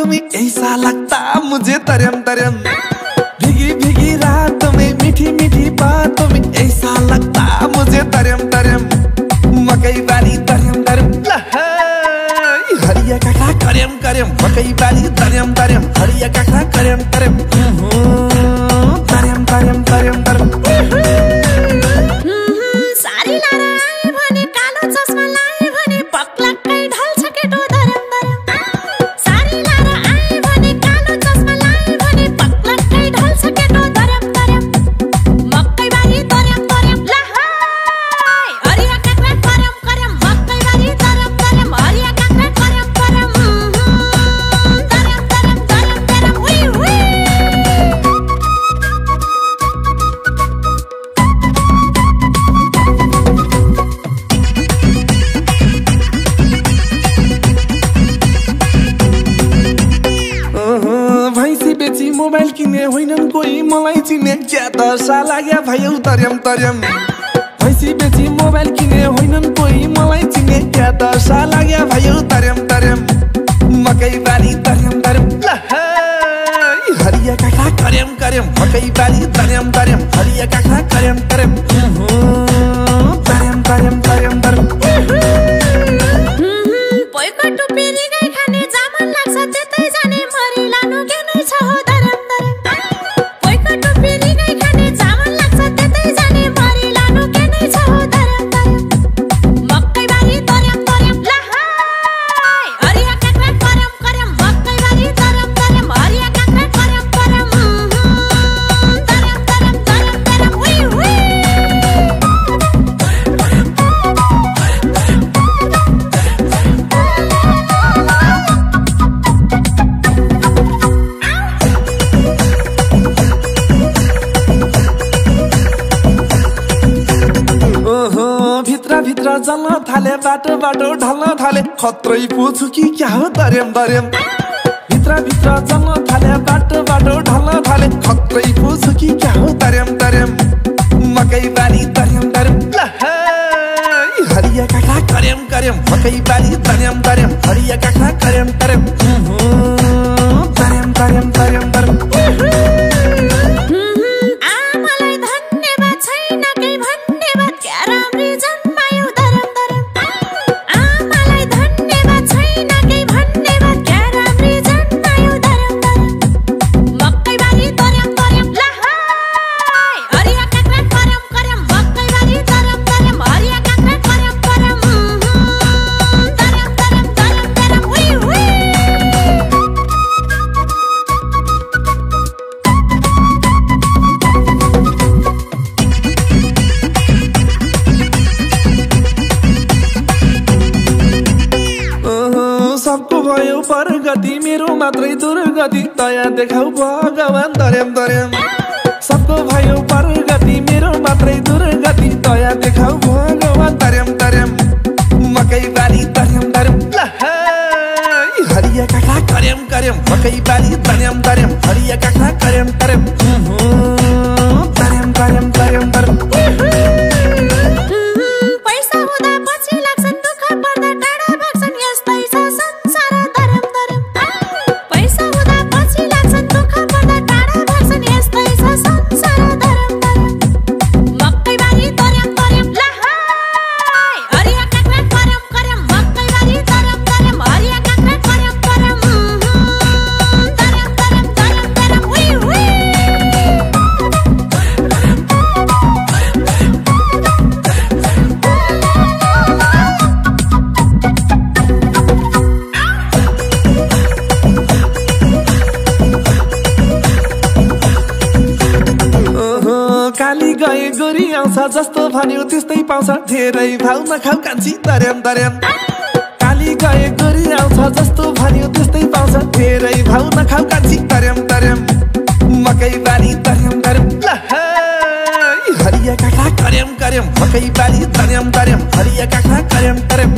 तुम्हें ऐसा लगता मुझे तरम तरम, भीगी भीगी रात में मीठी मीठी बातों में ऐसा लगता मुझे तरम तरम, मकई बाली तरम तरम, हरिया काका करम करम, मकई बाली तरम तरम, हरिया काका करम करम, तरम तरम तरम तरम। सारी लारा आए भने कालो चस्मा लाए भने पक्लक्कै ढल्छ केटो धरम धरम। सारी लारा आए भने कालो चस्मा लाए भने पक्लक्कै ढल्छ केटो धरम धरम। मकै बारी तरम तरम लहाई, हरिया काक्रा करम करम, मकै बारी तरम तरम, हरिया काक्रा करम करम, तरम तरम तरम तरम उई उई। भैँसी बेची मोबाइल किने होइनन् कोही मलाई चिने, क्या दशा लाग्या भयो तरम तरम। भैँसी बेची मोबाइल किने होइनन् कोही मलाई चिने, क्या दशा लाग्या भयो तरम तरम, मकै बाली तरम तरम, हरिया काका करम करम, मकै बाली तरम तरम, हरिया काका करम करम, तरम तरम तरम तरम। पोइको टुप्पीरी गई खाने जामन लाग्छ त्यतै जाने, मरी लानु के नै छ हो धरम धरम। पोइको टुप्पीरी गई खाने जामन लाग्छ त्यतै जाने, मरी लानु के नै छ हो धरम धरम। मकै बारी तरम तरम लहाई, हरिया काक्रा करम करम, मकै बारी तरम तरम, हरिया काक्रा करम करम, तरम तरम तरम तरम उई उई। भित्र भित्र जल्न थाले, बाटो बाटो ढल्न थाले, खत्रै पुछु कि क्या हो तरम तरम। भित्र भित्र जल्न थाले, बाटो बाटो ढल्न थाले, खत्रै पुछु कि क्या हो तरम तरम, मकै बाली तरम तरम, हरिया काका करम करम, मकै बाली तरम तरम, हरिया काका करम करम, तरम तरम तरम तरम। आमालाई धन्यवाद छैन केही भन्नेबाद, क्या राम्री जन्मायो धरम धरम। आमालाई धन्यवाद छैन केही भन्नेबाद, क्या राम्री जन्मायो धरम धरम। मकै बारी तरम तरम लहाई, हरिया काक्रा करम करम, मकै बारी तरम तरम, हरिया काक्रा करम करम, तरम तरम तरम तरम उई उई। सबको भयो परगति, मेरो मात्रै दुर्गति, दया देखाउ भगवान तरम तरम। सबको भयो परगति, मेरो मात्रै दुर्गति, दया देखाउ भगवान तरम तरम, मकै बाली तरम तरम, हरिया काका करम करम, मकै बाली तरम तरम, हरिया काका करम करम, तरम तरम तरम तरम। पैसा हुँदा पछि लाग्छन्, दुःख पर्दा टाढा भाग्छन्, यस्तै छ संसार धरम धरम। पैसा हुँदा पछि लाग्छन्, दुःख पर्दा टाढा भाग्छन्, यस्तै छ संसार धरम धरम। मकै बारी तरम तरम लहाई, हरिया काक्रा करम करम, मकै बारी तरम तरम, हरिया काक्रा करम करम, तरम तरम तरम तरम उई उई। काली गए गोरी आउँछ, जस्तो भन्यो त्यस्तै पाउँछ, धेरै भाउ नखाउ कान्छी तरम तरम। काली गए गोरी आउँछ, जस्तो भन्यो त्यस्तै पाउँछ, धेरै भाउ नखाउ कान्छी तरम तरम, मकै बाली तरम तरम, हरिया काका करम करम, मकै बाली तरम तरम, हरिया काका करम करम,